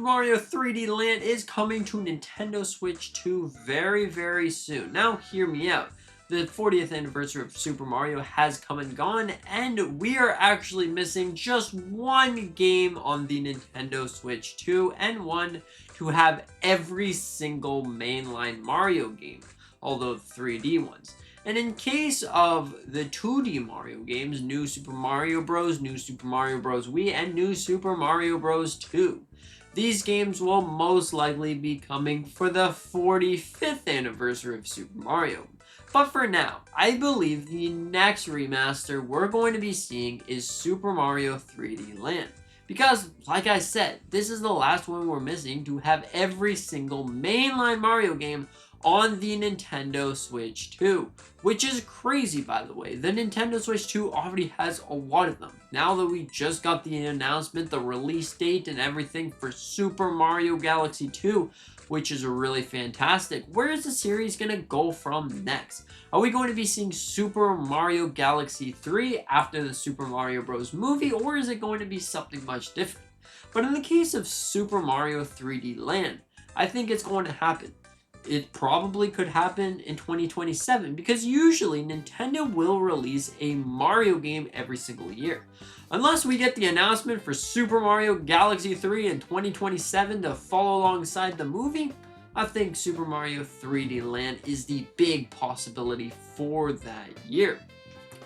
Super Mario 3D Land is coming to Nintendo Switch 2 very, very soon. Now, hear me out. The 40th anniversary of Super Mario has come and gone, and we are actually missing just one game on the Nintendo Switch 2, and one to have every single mainline Mario game, although 3D ones. And in case of the 2D Mario games, New Super Mario Bros., New Super Mario Bros. Wii, and New Super Mario Bros. 2. These games will most likely be coming for the 45th anniversary of Super Mario. But for now, I believe the next remaster we're going to be seeing is Super Mario 3D Land. Because, like I said, this is the last one we're missing to have every single mainline Mario game on the Nintendo Switch 2. Which is crazy, by the way. The Nintendo Switch 2 already has a lot of them. Now that we just got the announcement, the release date, and everything for Super Mario Galaxy 2, which is really fantastic. Where is the series going to go from next? Are we going to be seeing Super Mario Galaxy 3 after the Super Mario Bros. Movie, or is it going to be something much different? But in the case of Super Mario 3D Land, I think it's going to happen. It probably could happen in 2027 because usually Nintendo will release a Mario game every single year. Unless we get the announcement for Super Mario Galaxy 3 in 2027 to follow alongside the movie, I think Super Mario 3D Land is the big possibility for that year.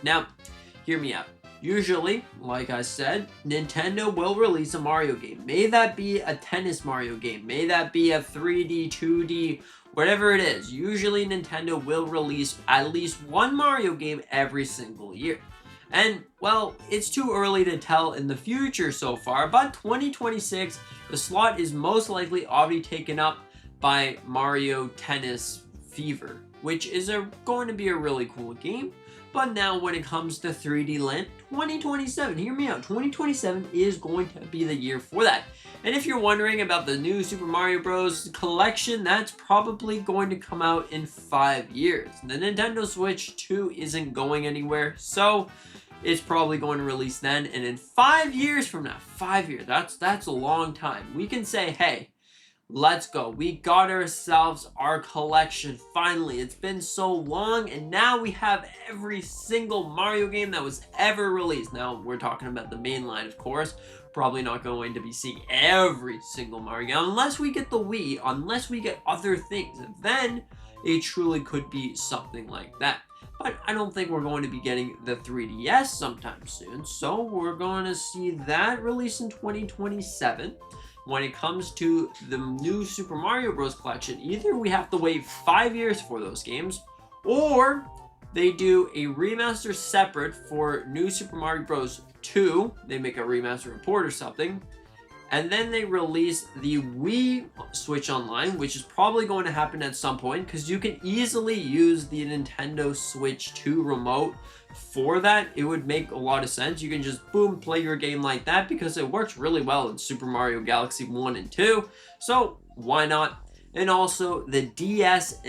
Now, hear me out. Usually, like I said, Nintendo will release a Mario game. May that be a tennis Mario game, may that be a 3D, 2D, whatever it is. Usually Nintendo will release at least one Mario game every single year. And, well, it's too early to tell in the future so far, but 2026, the slot is most likely already taken up by Mario Tennis Fever, which is going to be a really cool game. But now when it comes to 3D Land, 2027, hear me out, 2027 is going to be the year for that. And if you're wondering about the new Super Mario Bros. Collection, that's probably going to come out in 5 years. The Nintendo Switch 2 isn't going anywhere, so it's probably going to release then. And in 5 years from now, 5 years, that's a long time. We can say, hey, let's go. We got ourselves our collection finally. It's been so long, and now we have every single Mario game that was ever released. Now, we're talking about the main line, of course. Probably not going to be seeing every single Mario game unless we get the Wii, unless we get other things. And then it truly could be something like that. But I don't think we're going to be getting the 3DS sometime soon. So we're going to see that release in 2027. When it comes to the new Super Mario Bros. Collection, either we have to wait 5 years for those games, or they do a remaster separate for New Super Mario Bros. 2, they make a remaster report or something, and then they release the Wii Switch Online, which is probably going to happen at some point, because you can easily use the Nintendo Switch 2 remote for that. It would make a lot of sense. You can just boom, play your game like that, because it works really well in Super Mario Galaxy 1 and 2, so why not? And also the DS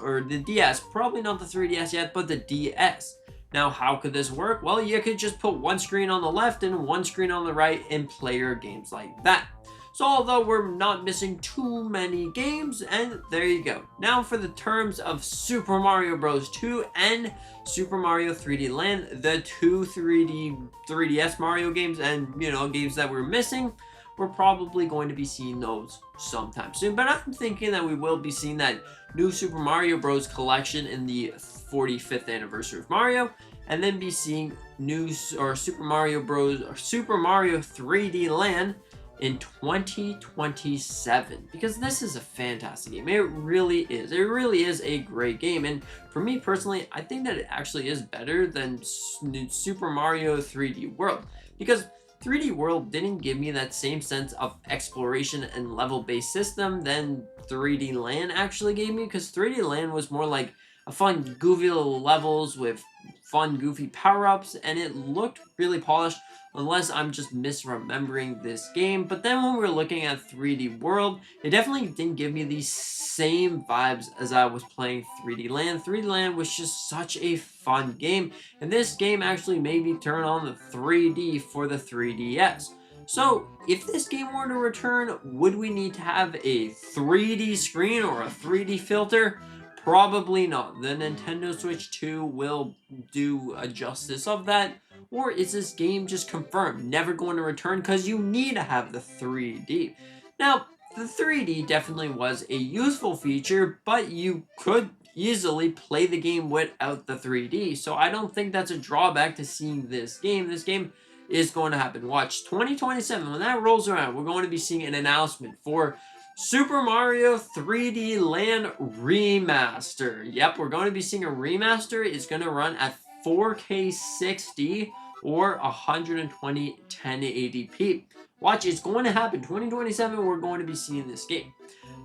or the DS, probably not the 3DS yet, but the DS. Now, how could this work? Well, you could just put one screen on the left and one screen on the right and play your games like that. So although we're not missing too many games, and there you go. Now for the terms of Super Mario Bros. 2 and Super Mario 3D Land, the two 3DS Mario games and, games that we're missing, we're probably going to be seeing those sometime soon. But I'm thinking that we will be seeing that new Super Mario Bros. Collection in the 45th anniversary of Mario, and then be seeing Super Mario Bros. Or Super Mario 3D Land in 2027, because this is a fantastic game. It really is. It really is a great game, and for me personally, I think that it actually is better than Super Mario 3D World, because 3D World didn't give me that same sense of exploration and level-based system than 3D Land actually gave me, because 3D Land was more like a fun, goofy little levels with fun, goofy power-ups, and it looked really polished, unless I'm just misremembering this game. But then when we were looking at 3D World, it definitely didn't give me the same vibes as I was playing 3D Land. 3D Land was just such a fun game, and this game actually made me turn on the 3D for the 3DS. So, if this game were to return, would we need to have a 3D screen or a 3D filter? Probably not. The Nintendo Switch 2 will do a justice of that. Or is this game just confirmed, never going to return because you need to have the 3D? Now, the 3D definitely was a useful feature, but you could easily play the game without the 3D. So I don't think that's a drawback to seeing this game. This game is going to happen. Watch 2027, when that rolls around, we're going to be seeing an announcement for Super Mario 3D Land Remaster. Yep, we're going to be seeing a remaster. It's going to run at 4K 60 or 120 1080p. Watch, it's going to happen. 2027, we're going to be seeing this game.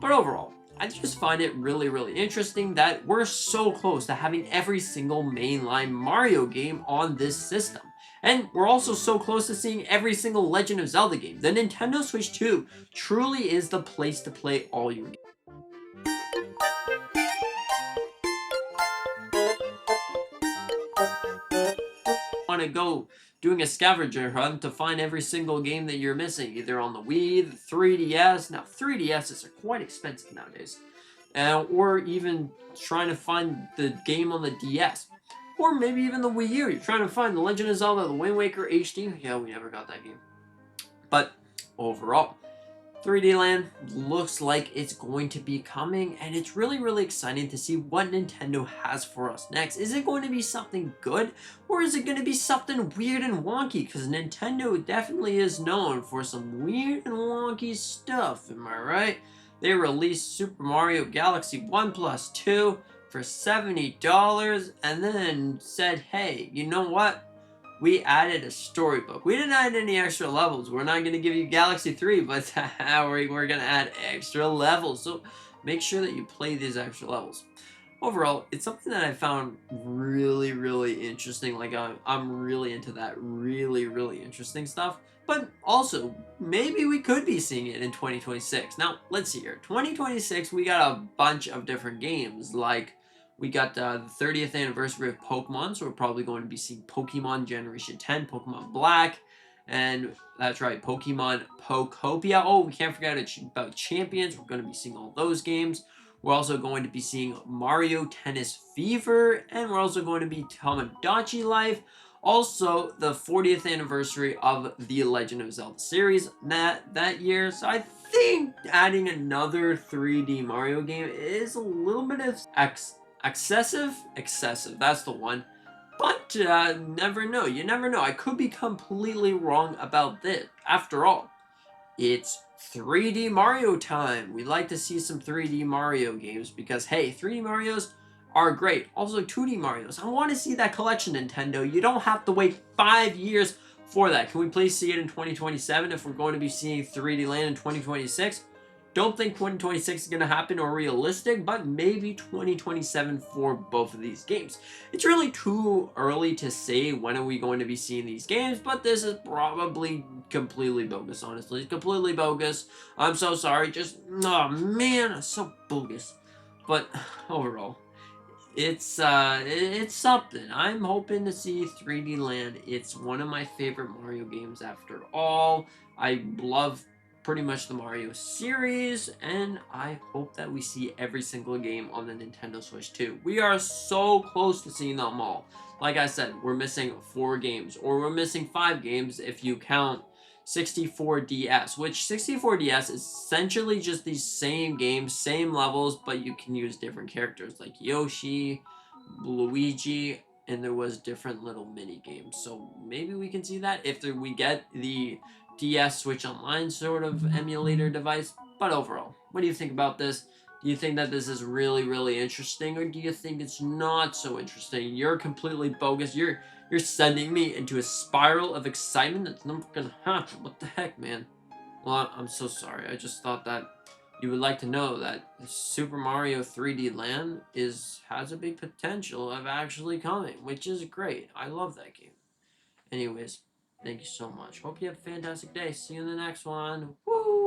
But overall, I just find it really, really interesting that we're so close to having every single mainline Mario game on this system. And we're also so close to seeing every single Legend of Zelda game. The Nintendo Switch 2 truly is the place to play all your games. Want to go doing a scavenger hunt to find every single game that you're missing, either on the Wii, the 3DS. Now, 3DSs are quite expensive nowadays. Or even trying to find the game on the DS. Or maybe even the Wii U. You're trying to find The Legend of Zelda, The Wind Waker HD. Yeah, we never got that game. But overall, 3D Land looks like it's going to be coming, and it's really, really exciting to see what Nintendo has for us next. Is it going to be something good, or is it going to be something weird and wonky? Because Nintendo definitely is known for some weird and wonky stuff, am I right? They released Super Mario Galaxy 1 plus 2 for $70 and then said, hey, you know what? We added a storybook. We didn't add any extra levels. We're not going to give you Galaxy 3, but we're going to add extra levels. So make sure that you play these extra levels. Overall, it's something that I found really, really interesting. Like, I'm really into that really, really interesting stuff. But also, maybe we could be seeing it in 2026. Now, let's see here. 2026, we got a bunch of different games. Like, we got the 30th anniversary of Pokemon, so we're probably going to be seeing Pokemon Generation 10, Pokemon Black, and that's right, Pokemon Pokopia. Oh, we can't forget about Champions. We're going to be seeing all those games. We're also going to be seeing Mario Tennis Fever, and we're also going to be Tamagotchi Life. Also, the 40th anniversary of the Legend of Zelda series that year. So I think adding another 3D Mario game is a little bit of excessive. That's the one. But never know. You never know. I could be completely wrong about this. After all, it's 3D Mario time. We'd like to see some 3D Mario games because, hey, 3D Marios are great. Also, 2D Marios. I want to see that collection, Nintendo. You don't have to wait 5 years for that. Can we please see it in 2027 if we're going to be seeing 3D Land in 2026? Don't think 2026 is going to happen or realistic, but maybe 2027 for both of these games. It's really too early to say when are we going to be seeing these games, but this is probably completely bogus, honestly. It's completely bogus. I'm so sorry. Just, oh man, it's so bogus. But overall, it's something. I'm hoping to see 3D Land. It's one of my favorite Mario games after all. I love pretty much the Mario series, and I hope that we see every single game on the Nintendo Switch 2. We are so close to seeing them all. Like I said, we're missing 4 games, or we're missing 5 games if you count 64DS, which 64DS is essentially just these same games, same levels, but you can use different characters like Yoshi, Luigi, and there was different little mini games. So maybe we can see that if we get the DS Switch Online sort of emulator device. But overall, what do you think about this? Do you think that this is really, really interesting, or do you think it's not so interesting? You're completely bogus. You're sending me into a spiral of excitement that's never gonna happen. What the heck, man? Well, I'm so sorry. I just thought that you would like to know that Super Mario 3D Land has a big potential of actually coming, which is great. I love that game. Anyways, thank you so much. Hope you have a fantastic day. See you in the next one. Woo!